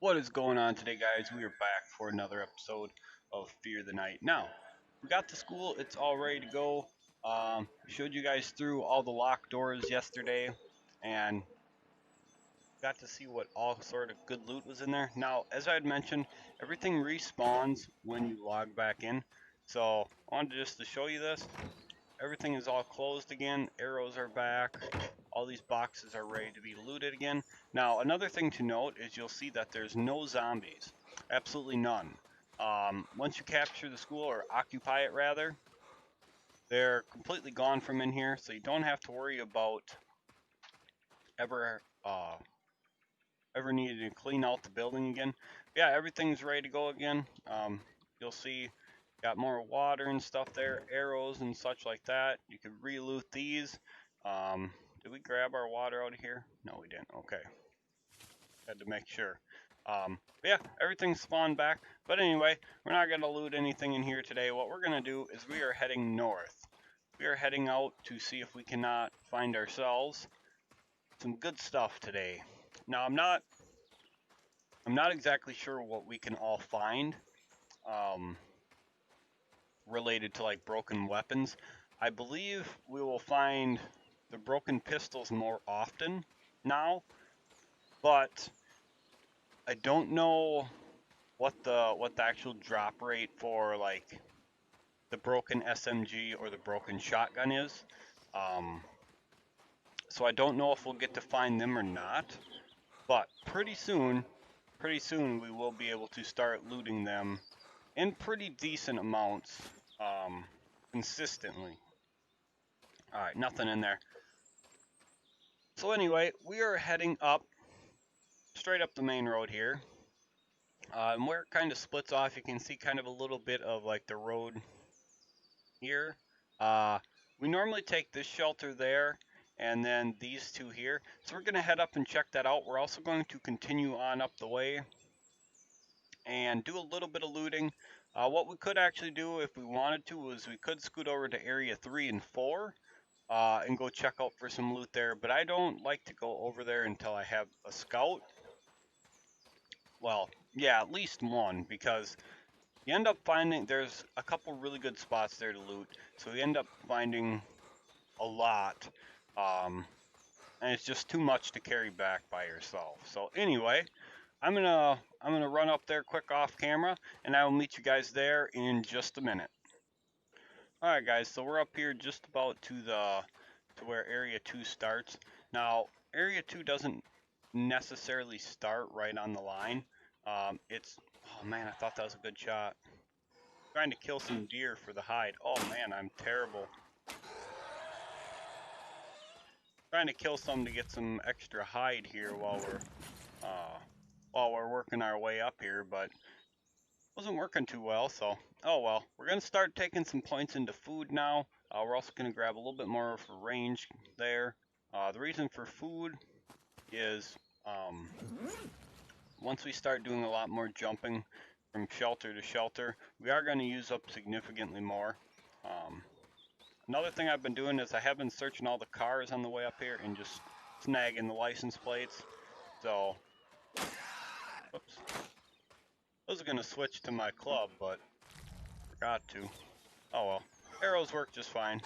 What is going on today, guys? We are back for another episode of Fear the Night. Now, we got to school, it's all ready to go. Showed you guys through all the locked doors yesterday and got to see what all sort of good loot was in there. Now, as I had mentioned, everything respawns when you log back in. So, I wanted just to show you this. Everything is all closed again, arrows are back, all these boxes are ready to be looted again. Now, another thing to note is you'll see that there's no zombies, absolutely none. Once you capture the school, or occupy it rather, they're completely gone from in here, so you don't have to worry about ever ever needing to clean out the building again. Yeah, everything's ready to go again. You'll see got more water and stuff there, arrows and such like that. You could re-loot these. Did we grab our water out of here? No, we didn't. Okay, had to make sure. But yeah, everything spawned back. But anyway, we're not going to loot anything in here today. What we're going to do is we are heading north. We are heading out to see if we cannot find ourselves some good stuff today. Now, I'm not exactly sure what we can all find um, related to like broken weapons. I believe we will find the broken pistols more often now, but I don't know what the actual drop rate for like the broken SMG or the broken shotgun is. Um, so I don't know if we'll get to find them or not, but pretty soon we will be able to start looting them in pretty decent amounts consistently. All right, nothing in there. So anyway, we are heading up, straight up the main road here. And where it kind of splits off, you can see kind of a little bit of like the road here. Uh, we normally take this shelter there and then these two here. So we're going to head up and check that out. We're also going to continue on up the way and do a little bit of looting. What we could actually do if we wanted to is we could scoot over to area 3 and 4 and go check out for some loot there. But I don't like to go over there until I have a scout. Well, yeah, at least one, because you end up finding there's a couple really good spots there to loot. So you end up finding a lot, um, and it's just too much to carry back by yourself. So anyway, I'm gonna run up there quick off camera, and I will meet you guys there in just a minute. All right, guys. So we're up here just about to where Area 2 starts. Now, Area 2 doesn't necessarily start right on the line. It's oh man, I thought that was a good shot. Trying to kill some deer for the hide. Oh man, I'm terrible. Trying to kill some to get some extra hide here while we're working our way up here, but wasn't working too well. So oh well. We're gonna start taking some points into food now. We're also gonna grab a little bit more for range there. The reason for food is once we start doing a lot more jumping from shelter to shelter, we are going to use up significantly more. Um, Another thing I've been doing is I have been searching all the cars on the way up here and just snagging the license plates. So, oops. I was going to switch to my club, but forgot to. Oh well. Arrows work just fine.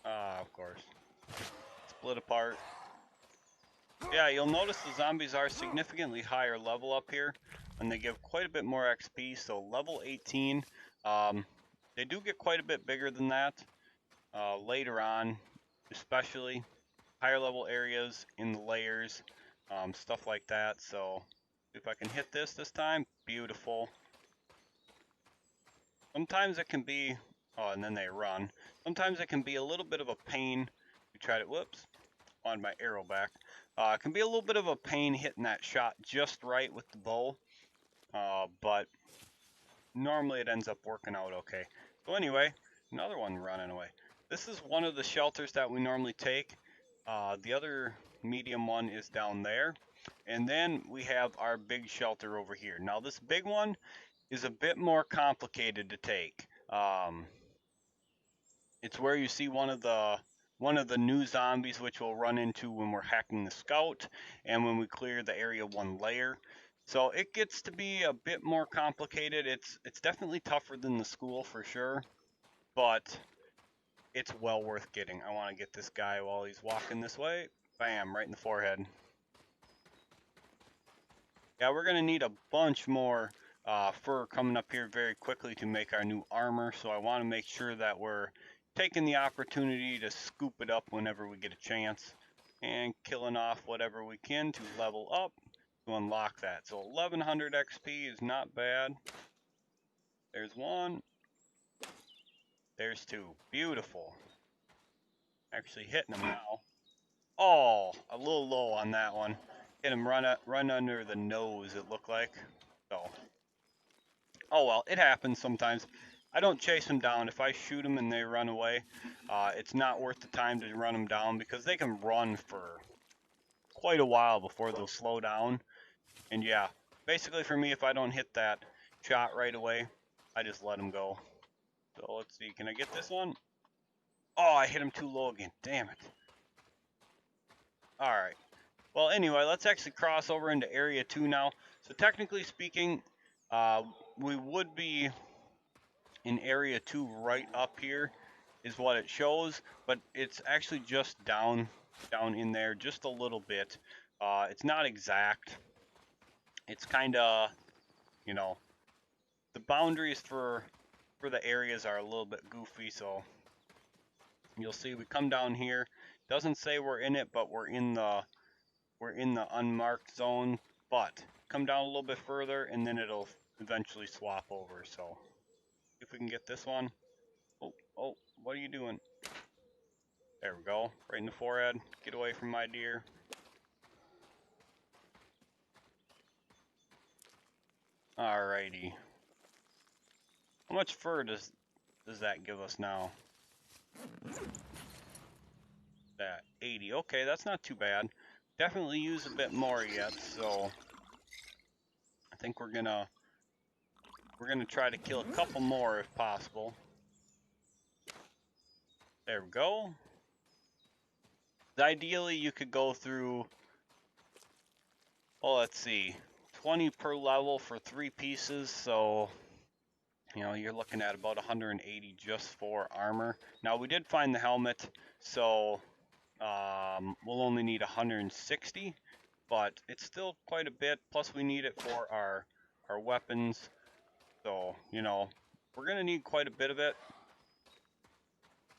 Of course. Split apart. Yeah, you'll notice the zombies are significantly higher level up here, and they give quite a bit more XP. So level 18, they do get quite a bit bigger than that later on, especially higher level areas in the layers, stuff like that. So if I can hit this time, beautiful. Sometimes it can be, oh, and then they run. Sometimes it can be a little bit of a pain. We tried it, whoops, on my arrow back. It can be a little bit of a pain hitting that shot just right with the bow, but normally it ends up working out okay. So anyway, another one running away. This is one of the shelters that we normally take. The other medium one is down there. And then we have our big shelter over here. Now this big one is a bit more complicated to take. It's where you see one of the one of the new zombies, which we'll run into when we're hacking the scout and when we clear the area 1 layer. So it gets to be a bit more complicated. It's definitely tougher than the school for sure, but it's well worth getting. I want to get this guy while he's walking this way. Bam, right in the forehead. Yeah, we're going to need a bunch more fur coming up here very quickly to make our new armor, so I want to make sure that we're taking the opportunity to scoop it up whenever we get a chance and killing off whatever we can to level up to unlock that. So 1100 XP is not bad. There's one. There's two. Beautiful. Actually hitting them now. Oh, a little low on that one. Hit him run under the nose, it looked like. So, oh well, it happens sometimes. I don't chase them down. If I shoot them and they run away, it's not worth the time to run them down because they can run for quite a while before they'll slow down. And yeah, basically for me, if I don't hit that shot right away, I just let them go. So let's see, can I get this one? Oh, I hit him too low again. Damn it. Alright. Well, anyway, let's actually cross over into Area 2 now. So technically speaking, we would be in Area 2 right up here is what it shows, but it's actually just down in there just a little bit. It's not exact. It's kind of, you know, the boundaries for the areas are a little bit goofy, so you'll see we come down here. Doesn't say we're in it, but we're in the unmarked zone. But come down a little bit further, and then it'll eventually swap over. So if we can get this one. Oh, what are you doing? There we go, right in the forehead. Get away from my deer. Alrighty. How much fur does that give us now? That 80. Okay, that's not too bad. Definitely use a bit more yet, so I think we're gonna try to kill a couple more if possible. There we go. Ideally, you could go through, well, let's see, 20 per level for 3 pieces, so you know, you're looking at about 180 just for armor. Now, we did find the helmet, so we'll only need 160, but it's still quite a bit. Plus, we need it for our weapons, so you know, we're gonna need quite a bit of it.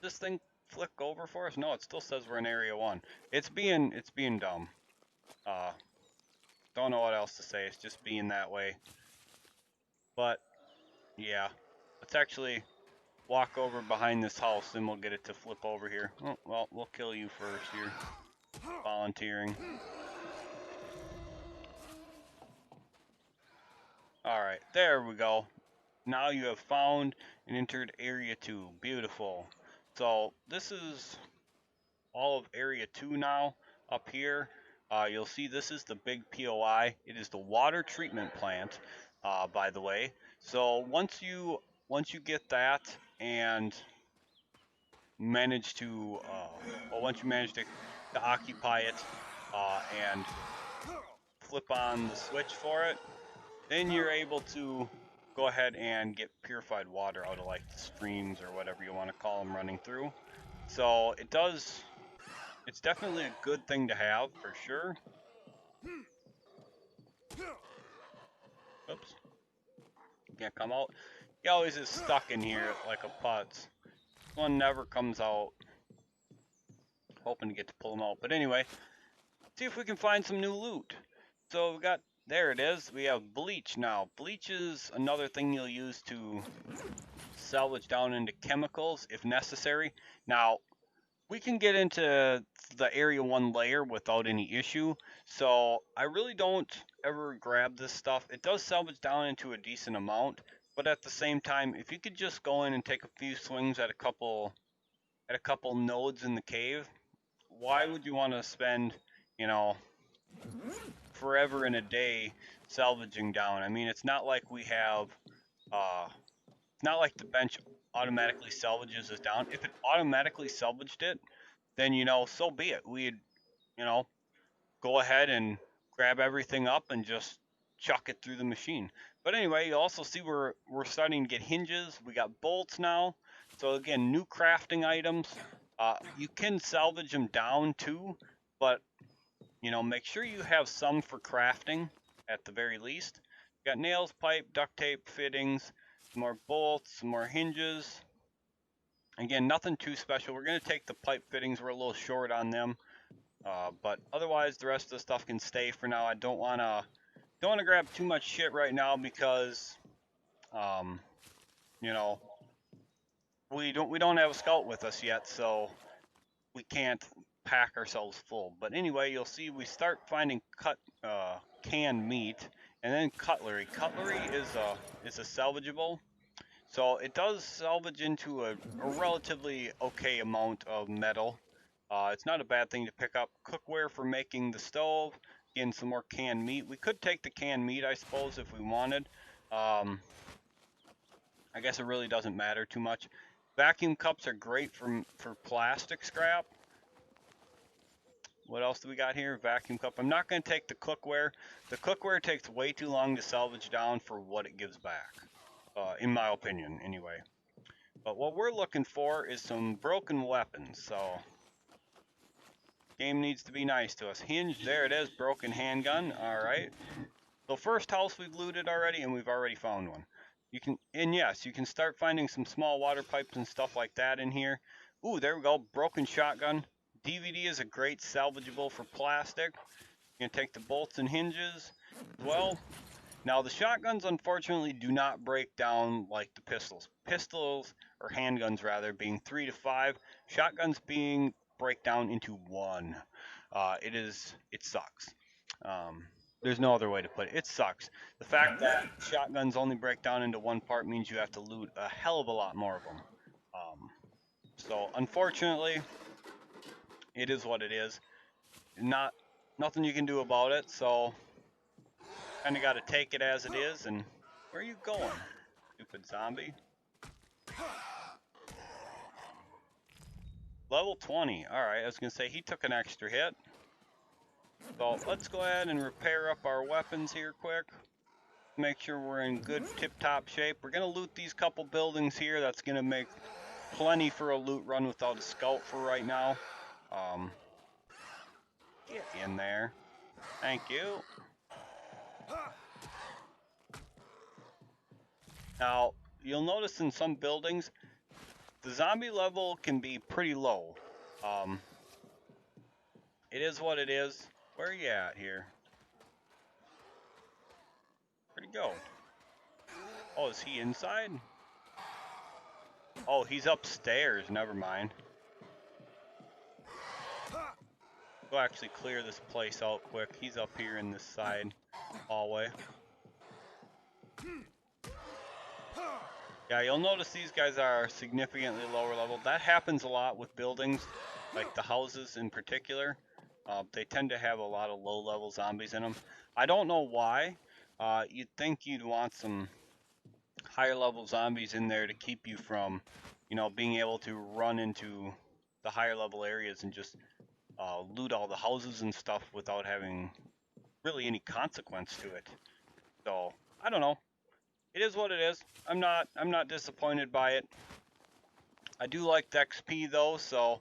This thing flick over for us? No, it still says we're in Area 1. It's being dumb. Don't know what else to say. It's just being that way. But yeah, let's actually walk over behind this house and we'll get it to flip over here. Oh, well, we'll kill you first here. Volunteering. Alright, there we go. Now you have found and entered Area 2. Beautiful. So this is all of Area 2 now up here. You'll see this is the big POI. It is the water treatment plant, by the way. So once you get that and manage to, once you manage to occupy it and flip on the switch for it, then you're able to go ahead and get purified water out of like the streams or whatever you want to call them running through. So it does. It's definitely a good thing to have, for sure. Oops. Can't come out. He always is stuck in here like a putz. This one never comes out. Hoping to get to pull him out. But anyway, see if we can find some new loot. So we got, there it is. We have bleach now. Bleach is another thing you'll use to salvage down into chemicals if necessary. Now, we can get into the Area 1 layer without any issue, so I really don't ever grab this stuff. It does salvage down into a decent amount, but at the same time, if you could just go in and take a few swings at a couple nodes in the cave, why would you want to spend, you know, forever in a day salvaging down? I mean, it's not like we have, it's not like the bench automatically salvages us down. If it automatically salvaged it, then, you know, so be it. We'd, you know, go ahead and grab everything up and just chuck it through the machine. But anyway, you also see we're starting to get hinges. We got bolts now. So again, new crafting items. You can salvage them down too, but you know, make sure you have some for crafting at the very least. You got nails, pipe, duct tape, fittings, some more bolts, some more hinges. Again, nothing too special. We're going to take the pipe fittings. We're a little short on them. But otherwise, the rest of the stuff can stay for now. I don't want to grab too much shit right now because, you know, we don't have a scout with us yet, so we can't pack ourselves full. But anyway, you'll see we start finding canned meat, and then cutlery. Cutlery is a salvageable, so it does salvage into a relatively okay amount of metal. It's not a bad thing to pick up. Cookware for making the stove. Again, some more canned meat. We could take the canned meat, I suppose, if we wanted. I guess it really doesn't matter too much. Vacuum cups are great for plastic scrap. What else do we got here? Vacuum cup. I'm not going to take the cookware. The cookware takes way too long to salvage down for what it gives back, in my opinion, anyway. But what we're looking for is some broken weapons, so game needs to be nice to us. Hinge, there it is, broken handgun, alright. So first house we've looted already, and we've already found one. Yes, you can start finding some small water pipes and stuff like that in here. Ooh, there we go, broken shotgun. DVD is a great salvageable for plastic. You can take the bolts and hinges as well. Now the shotguns unfortunately do not break down like the pistols. Pistols, or handguns rather, being 3 to 5. Shotguns being break down into 1. It sucks. There's no other way to put it. It sucks. The fact that shotguns only break down into 1 part means you have to loot a hell of a lot more of them. So unfortunately, it is what it is. Nothing you can do about it. So kind of got to take it as it is. And where are you going, stupid zombie? Level 20. Alright, I was going to say he took an extra hit. So let's go ahead and repair up our weapons here quick. Make sure we're in good tip-top shape. We're going to loot these couple buildings here. That's going to make plenty for a loot run without a scout for right now. Get in there. Thank you. Now, you'll notice in some buildings, the zombie level can be pretty low. It is what it is. Where are you at here? Where'd he go? Oh, is he inside? Oh, he's upstairs. Never mind. Go actually clear this place out quick. He's up here in this side hallway. Yeah, you'll notice these guys are significantly lower level. That happens a lot with buildings, like the houses in particular. They tend to have a lot of low-level zombies in them. I don't know why. You'd think you'd want some higher-level zombies in there to keep you from, you know, being able to run into the higher-level areas and just loot all the houses and stuff without having really any consequence to it. So I don't know. It is what it is. I'm not disappointed by it. I do like the XP though, so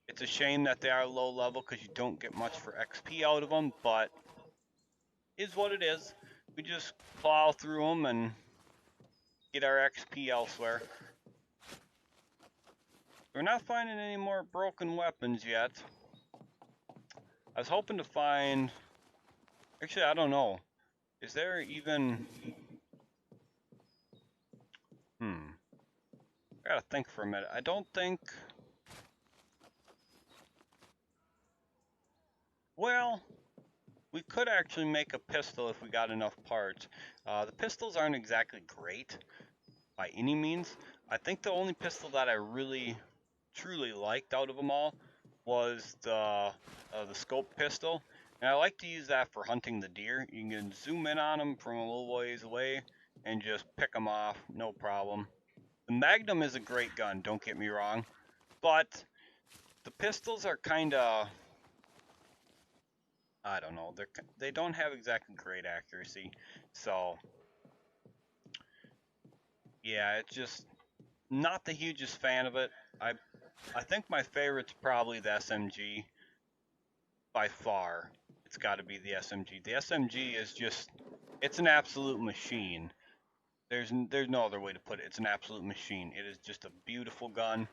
it's a shame that they are low level because you don't get much for XP out of them, but is what it is. We just plow through them and get our XP elsewhere. We're not finding any more broken weapons yet. I was hoping to find... Actually, I don't know. Is there even... I gotta think for a minute. I don't think... Well, we could actually make a pistol if we got enough parts. The pistols aren't exactly great by any means. I think the only pistol that I really, truly liked out of them all was the scope pistol. And I like to use that for hunting the deer. You can zoom in on them from a little ways away and just pick them off, no problem. The Magnum is a great gun, don't get me wrong, but the pistols are kind of, I don't know, they don't have exactly great accuracy. So yeah, it's just not the hugest fan of it. I think my favorite's probably the SMG by far. It's got to be the SMG. The SMG is just, it's an absolute machine. There's no other way to put it. It's an absolute machine. It is just a beautiful gun.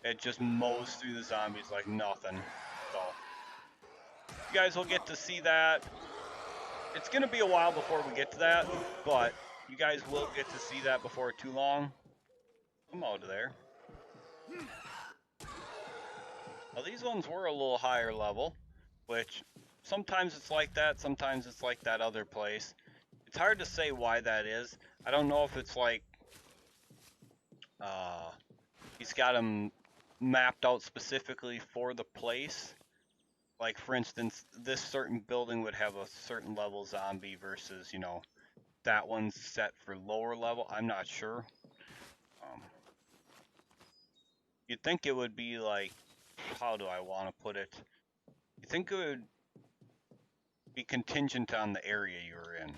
It just mows through the zombies like nothing. So you guys will get to see that. It's gonna be a while before we get to that, but you guys will get to see that before too long. Come out of there. Now these ones were a little higher level, which sometimes it's like that, sometimes it's like that other place. It's hard to say why that is. I don't know if it's like he's got them mapped out specifically for the place. Like for instance, this certain building would have a certain level zombie versus, you know, that one's set for lower level. I'm not sure. You'd think it would be like, how do I want to put it? You think it would be contingent on the area you're in.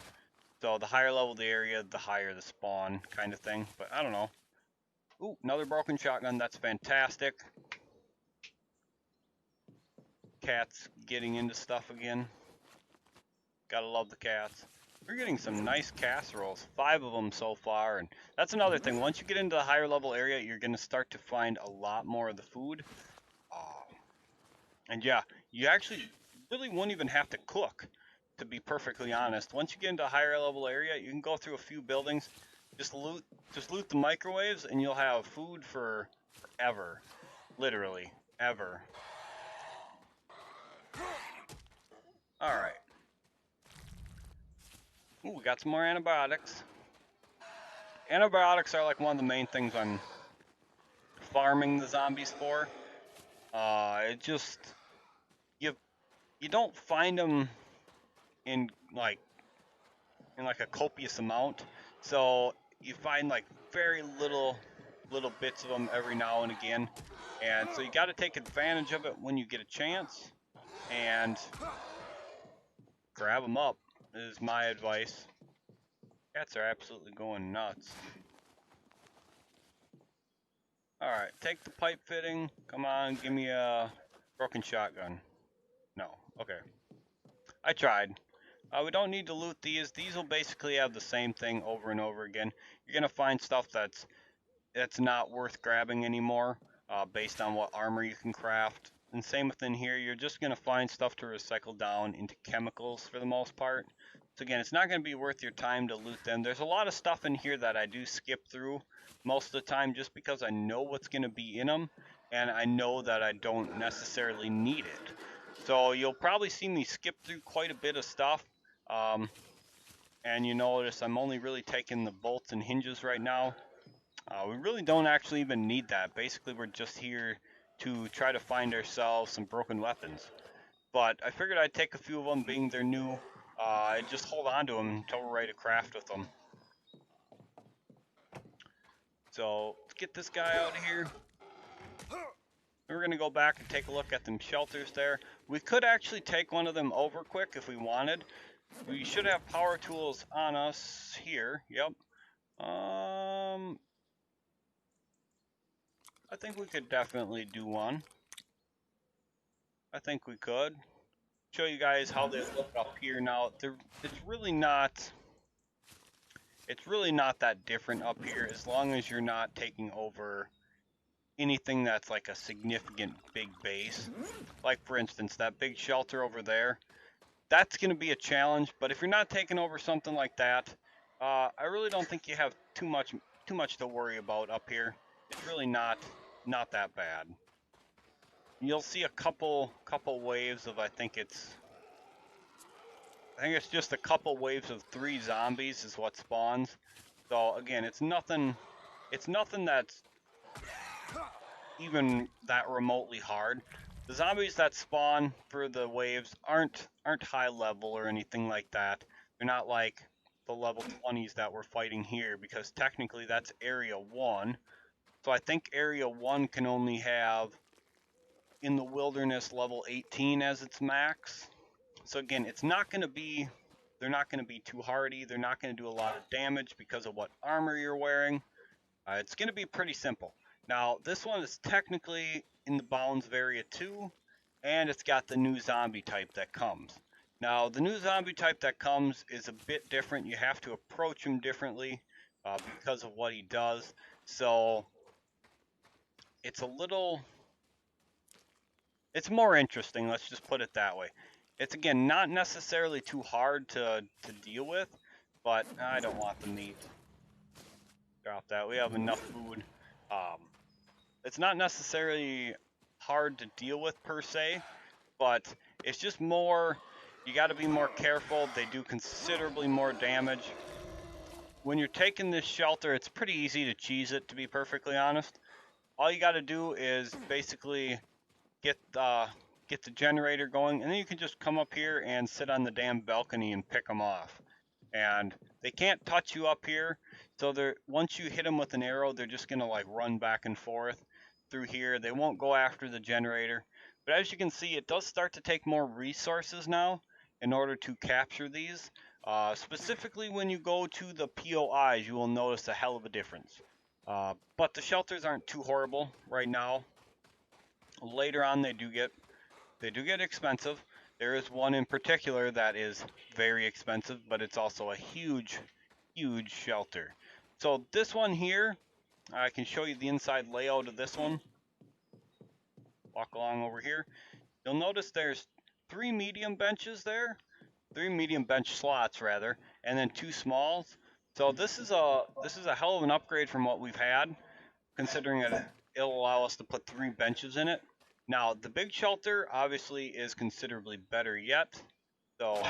So the higher level the area, the higher the spawn kind of thing. But I don't know. Ooh, another broken shotgun. That's fantastic. Cats getting into stuff again. Gotta love the cats. We're getting some nice casseroles. 5 of them so far. And that's another thing. Once you get into the higher level area, you're going to start to find a lot more of the food. And yeah, you actually really won't even have to cook, to be perfectly honest. Once you get into a higher level area, you can go through a few buildings, just loot the microwaves, and you'll have food for forever. Literally, ever. Alright. Ooh, we got some more antibiotics. Antibiotics are like one of the main things I'm farming the zombies for. It just, you don't find them in like a copious amount, so you find like very little bits of them every now and again, and so you got to take advantage of it when you get a chance and grab them up is my advice. Cats are absolutely going nuts. Alright, take the pipe fitting. Come on, give me a broken shotgun. No, okay. I tried. We don't need to loot these. These will basically have the same thing over and over again. You're going to find stuff that's not worth grabbing anymore based on what armor you can craft. And same within here, you're just going to find stuff to recycle down into chemicals for the most part. So again, it's not going to be worth your time to loot them. There's a lot of stuff in here that I do skip through most of the time just because I know what's going to be in them and I know that I don't necessarily need it. So you'll probably see me skip through quite a bit of stuff. And you notice I'm only really taking the bolts and hinges right now. We really don't actually even need that. Basically, we're just here to try to find ourselves some broken weapons. But I figured I'd take a few of them, being they're new, and just hold on to them until we're ready to craft with them. So, let's get this guy out of here. We're going to go back and take a look at them shelters there. We could actually take one of them over quick if we wanted. We should have power tools on us here. Yep. I think we could definitely do one. I think we could. Show you guys how they look up here now. It's really not that different up here as long as you're not taking over anything that's like a significant big base. Like for instance, that big shelter over there. That's going to be a challenge, but if you're not taking over something like that, I really don't think you have too much to worry about up here. It's really not that bad. You'll see a couple waves of I think it's just a couple waves of 3 zombies is what spawns. So again, it's nothing that's even that remotely hard. The zombies that spawn for the waves aren't high level or anything like that. They're not like the level 20s that we're fighting here, because technically that's area 1. So I think area 1 can only have in the wilderness level 18 as its max. So again, it's not going to be, they're not going to be too hardy. They're not going to do a lot of damage because of what armor you're wearing. It's going to be pretty simple. Now, this one is technically in the bounds of Area 2, and it's got the new zombie type that comes. Now, the new zombie type that comes is a bit different. You have to approach him differently because of what he does. So, it's a little... it's more interesting, let's just put it that way. It's, again, not necessarily too hard to deal with, but I don't want the meat. Drop that. We have enough food. It's not necessarily hard to deal with per se, but it's just more, you got to be more careful. They do considerably more damage. When you're taking this shelter, it's pretty easy to cheese it, to be perfectly honest. All you got to do is basically get the generator going, and then you can just come up here and sit on the damn balcony and pick them off. And they can't touch you up here, so they're, once you hit them with an arrow, they're just gonna like run back and forth through here. They won't go after the generator. But as you can see, it does start to take more resources now in order to capture these. Specifically when you go to the POIs, you will notice a hell of a difference. But the shelters aren't too horrible right now. Later on, they do get expensive. There is one in particular that is very expensive, but it's also a huge shelter. So this one here, I can show you the inside layout of this one. Walk along over here. You'll notice there's 3 medium benches there, 3 medium bench slots rather, and then 2 smalls. So this is a hell of an upgrade from what we've had, considering it'll allow us to put 3 benches in it. Now, the big shelter obviously is considerably better yet, so,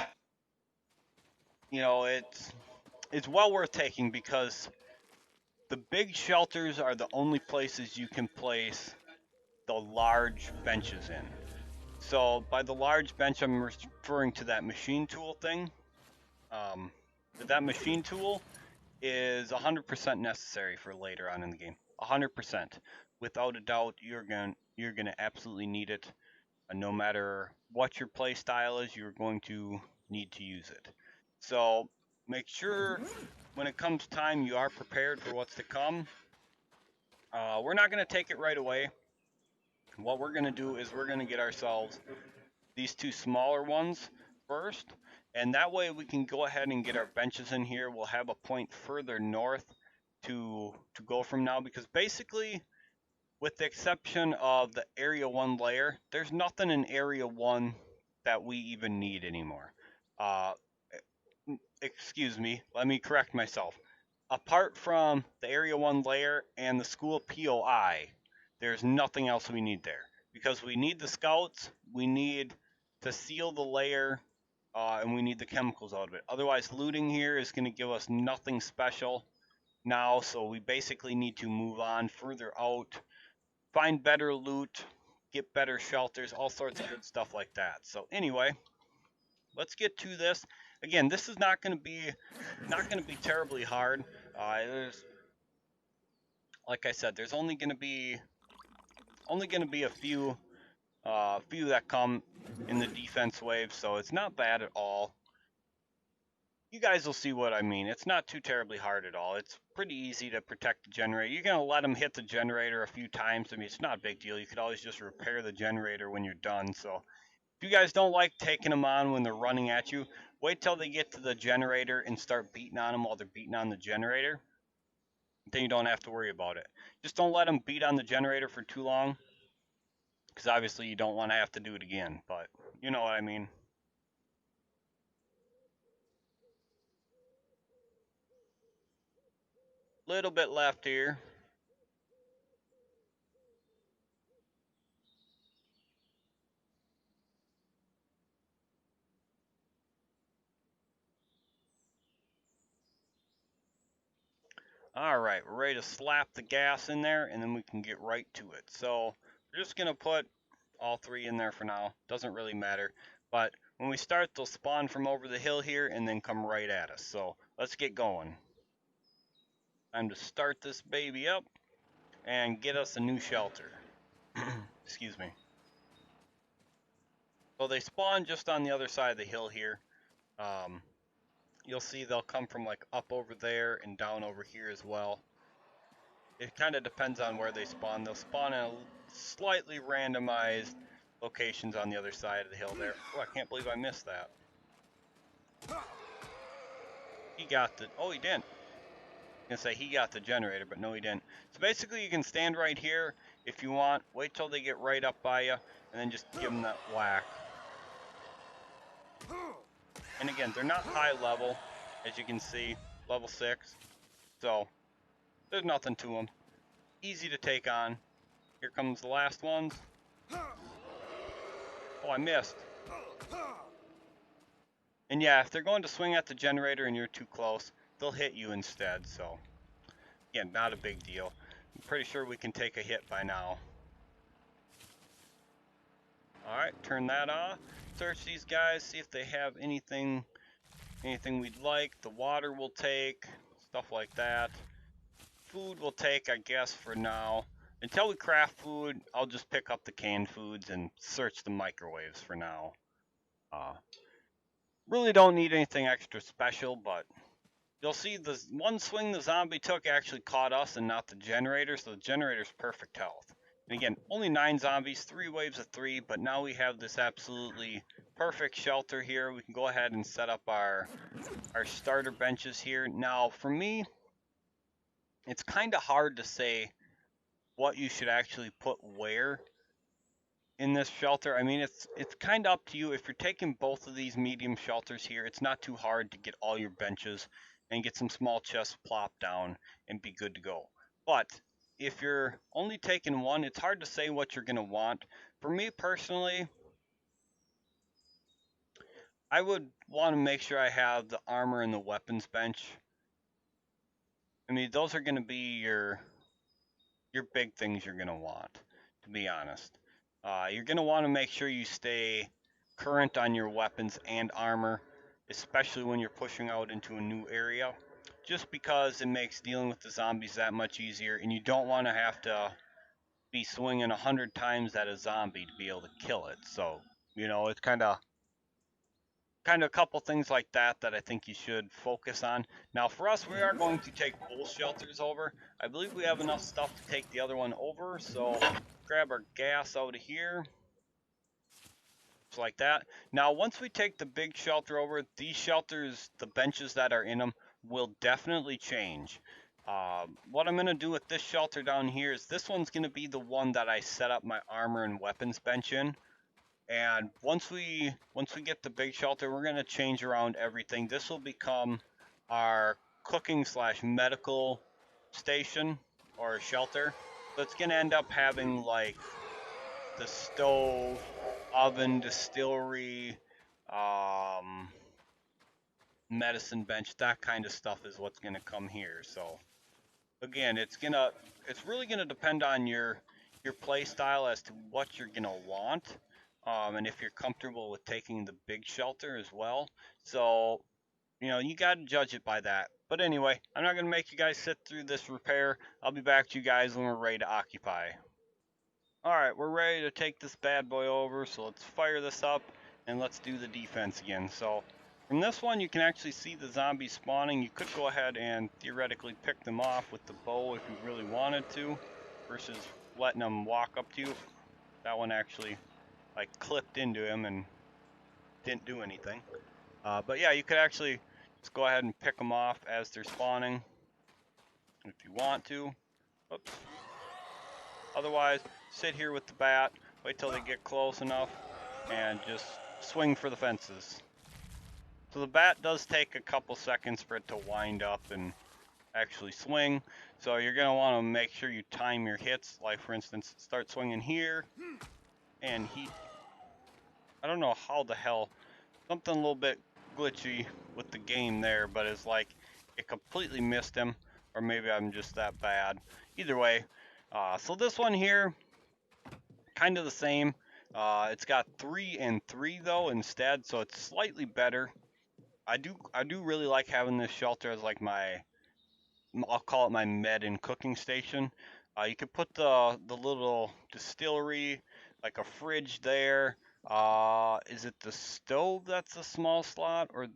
you know, it's well worth taking because the big shelters are the only places you can place the large benches in. So, by the large bench, I'm referring to that machine tool thing. That machine tool is 100% necessary for later on in the game. 100%. Without a doubt, you're gonna absolutely need it. No matter what your play style is, you're going to need to use it. So make sure when it comes time, you are prepared for what's to come. We're not going to take it right away. What we're going to do is we're going to get ourselves these 2 smaller ones first, and that way we can go ahead and get our benches in here. We'll have a point further north to go from now, because basically, with the exception of the Area 1 layer, there's nothing in Area 1 that we even need anymore. Excuse me, let me correct myself. Apart from the Area 1 layer and the school POI, there's nothing else we need there. Because we need the scouts, we need to seal the layer, and we need the chemicals out of it. Otherwise, looting here is going to give us nothing special now, so we basically need to move on further out, find better loot, get better shelters, all sorts of good stuff like that. So anyway, let's get to this. Again, this is not going to be terribly hard. There's, like I said, there's only going to be a few that come in the defense wave, so it's not bad at all. You guys will see what I mean. It's not too terribly hard at all. It's pretty easy to protect the generator. You're going to let them hit the generator a few times. I mean, it's not a big deal. You could always just repair the generator when you're done. So if you guys don't like taking them on when they're running at you, wait till they get to the generator and start beating on them while they're beating on the generator. Then you don't have to worry about it. Just don't let them beat on the generator for too long, because obviously you don't want to have to do it again, but you know what I mean. Little bit left here. Alright, we're ready to slap the gas in there, and then we can get right to it. So we're just going to put all 3 in there for now. Doesn't really matter. But when we start, they'll spawn from over the hill here and then come right at us. So let's get going. Time to start this baby up and get us a new shelter. Excuse me. So they spawn just on the other side of the hill here. You'll see they'll come from like up over there and down over here as well. It kind of depends on where they spawn. They'll spawn in a slightly randomized locations on the other side of the hill there. Oh, I can't believe I missed that. He got the, oh, he didn't. I was gonna say he got the generator, but no, he didn't. So basically, you can stand right here if you want. Wait till they get right up by you, and then just give them that whack. And again, they're not high level, as you can see, level 6. So there's nothing to them. Easy to take on. Here comes the last ones. Oh, I missed. And yeah, if they're going to swing at the generator and you're too close, they'll hit you instead. So yeah, not a big deal. I'm pretty sure we can take a hit by now. Alright, turn that off. Search these guys, see if they have anything we'd like. The water we'll take, stuff like that. Food we'll take, I guess, for now. Until we craft food, I'll just pick up the canned foods and search the microwaves for now. Really don't need anything extra special, but you'll see the one swing the zombie took actually caught us and not the generator, so the generator's perfect health. And again, only 9 zombies, 3 waves of 3, but now we have this absolutely perfect shelter here. We can go ahead and set up our starter benches here. Now, for me, it's kind of hard to say what you should actually put where in this shelter. I mean, it's kind of up to you. If you're taking both of these medium shelters here, it's not too hard to get all your benches and get some small chests plopped down and be good to go. But if you're only taking one, it's hard to say what you're going to want. For me personally, I would want to make sure I have the armor and the weapons bench. I mean, those are going to be your big things you're going to want, to be honest. You're going to want to make sure you stay current on your weapons and armor, especially when you're pushing out into a new area, just because it makes dealing with the zombies that much easier, and you don't want to have to be swinging 100 times at a zombie to be able to kill it. So, you know, it's kind of a couple things like that I think you should focus on. Now for us, we are going to take both shelters over. I believe we have enough stuff to take the other one over, so grab our gas out of here. Just like that. Now once we take the big shelter over, these shelters, the benches that are in them, will definitely change. What I'm going to do with this shelter down here is this one's going to be the one that I set up my armor and weapons bench in. And once we get the big shelter, we're going to change around everything. This will become our cooking / medical station or shelter. So it's going to end up having like the stove, oven, distillery, medicine bench, that kind of stuff is what's going to come here. So again, it's really going to depend on your play style as to what you're going to want. And if you're comfortable with taking the big shelter as well. So, you know, you got to judge it by that. But anyway, I'm not going to make you guys sit through this repair. I'll be back to you guys when we're ready to occupy. Alright, we're ready to take this bad boy over, so let's fire this up and let's do the defense again. So, from this one, you can actually see the zombies spawning. You could go ahead and theoretically pick them off with the bow if you really wanted to, versus letting them walk up to you. That one actually like clipped into him and didn't do anything. But yeah, you could actually just go ahead and pick them off as they're spawning if you want to. Oops. Otherwise, sit here with the bat, wait till they get close enough, and just swing for the fences. So the bat does take a couple seconds for it to wind up and actually swing. So you're going to want to make sure you time your hits. Like for instance, start swinging here, and I don't know how the hell, something a little bit glitchy with the game there, but it's like it completely missed him, or maybe I'm just that bad. Either way, so this one here, kind of the same. It's got 3 and 3 though instead, so it's slightly better. I do really like having this shelter as like my, I'll call it my med and cooking station. You could put the little distillery, like a fridge there, Is it the stove that's the small slot, or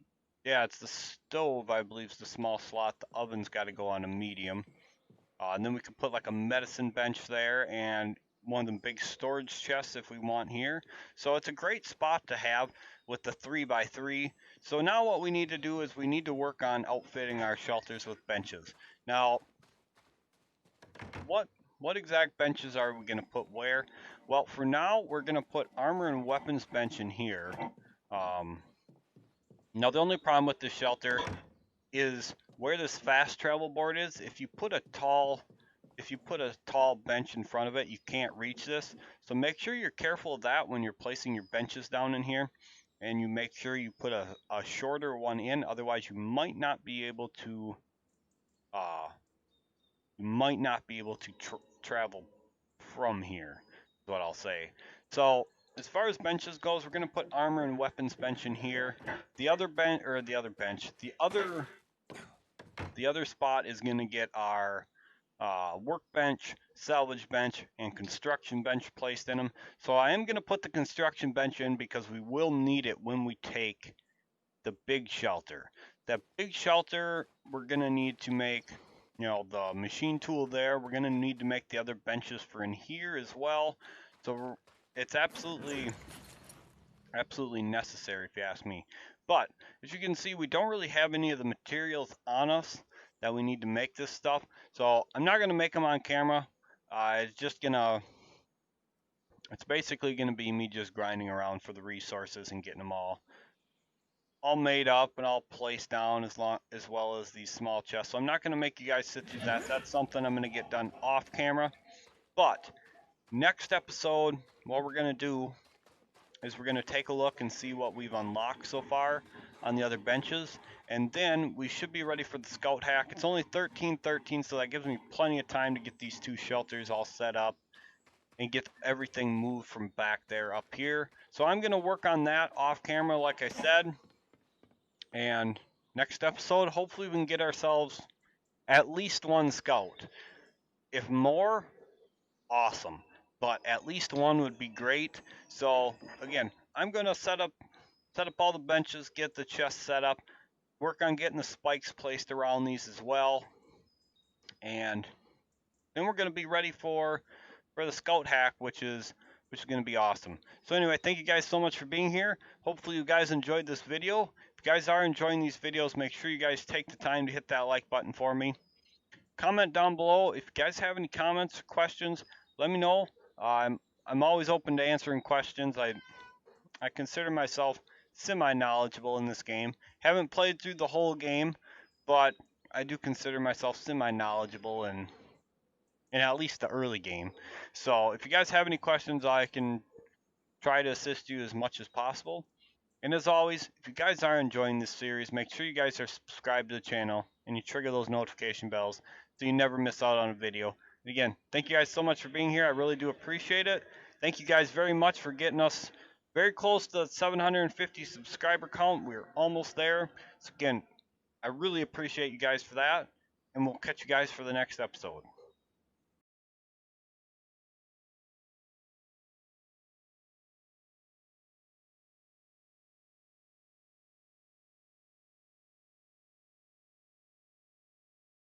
yeah, it's the stove, I believe, is the small slot. The oven's got to go on a medium. And then we can put like a medicine bench there and one of them big storage chests if we want here. So it's a great spot to have with the 3x3. So now what we need to do is we need to work on outfitting our shelters with benches. Now, what exact benches are we going to put where? Well, for now, we're going to put armor and weapons bench in here. Now, the only problem with this shelter is where this fast travel board is. If you put a tall bench in front of it, you can't reach this. So make sure you're careful of that when you're placing your benches down in here, and you make sure you put a shorter one in. Otherwise, you might not be able to travel from here. Is what I'll say. So as far as benches goes, we're going to put armor and weapons bench in here. The other spot is going to get our workbench, salvage bench, and construction bench placed in them. So I am going to put the construction bench in because we will need it when we take the big shelter. That big shelter, we're going to need to make, the machine tool there. We're going to need to make the other benches for in here as well. So it's absolutely necessary if you ask me. But as you can see, we don't really have any of the materials on us that we need to make this stuff. So I'm not going to make them on camera. It's basically going to be me just grinding around for the resources and getting them all made up and all placed down as well as these small chests. So I'm not going to make you guys sit through that. That's something I'm going to get done off camera. But next episode, what we're going to do is we're going to take a look and see what we've unlocked so far on the other benches, and then we should be ready for the scout hack. It's only 13:13, so that gives me plenty of time to get these two shelters all set up and get everything moved from back there up here. So I'm going to work on that off camera, like I said, and next episode, hopefully we can get ourselves at least one scout. If more, awesome, but at least one would be great. So again, I'm going to set up all the benches, get the chest set up, work on getting the spikes placed around these as well, and then we're going to be ready for the scout hack, which is going to be awesome. So anyway, thank you guys so much for being here. Hopefully you guys enjoyed this video. If you guys are enjoying these videos, make sure you guys take the time to hit that like button for me. Comment down below if you guys have any comments or questions. Let me know. I'm always open to answering questions. I consider myself semi-knowledgeable in this game. Haven't played through the whole game, but I do consider myself semi-knowledgeable in at least the early game. So if you guys have any questions, I can try to assist you as much as possible. And as always, if you guys are enjoying this series, make sure you guys are subscribed to the channel and you trigger those notification bells so you never miss out on a video. And again, thank you guys so much for being here. I really do appreciate it. Thank you guys very much for getting us very close to the 750 subscriber count. We're almost there. So again, I really appreciate you guys for that. And we'll catch you guys for the next episode.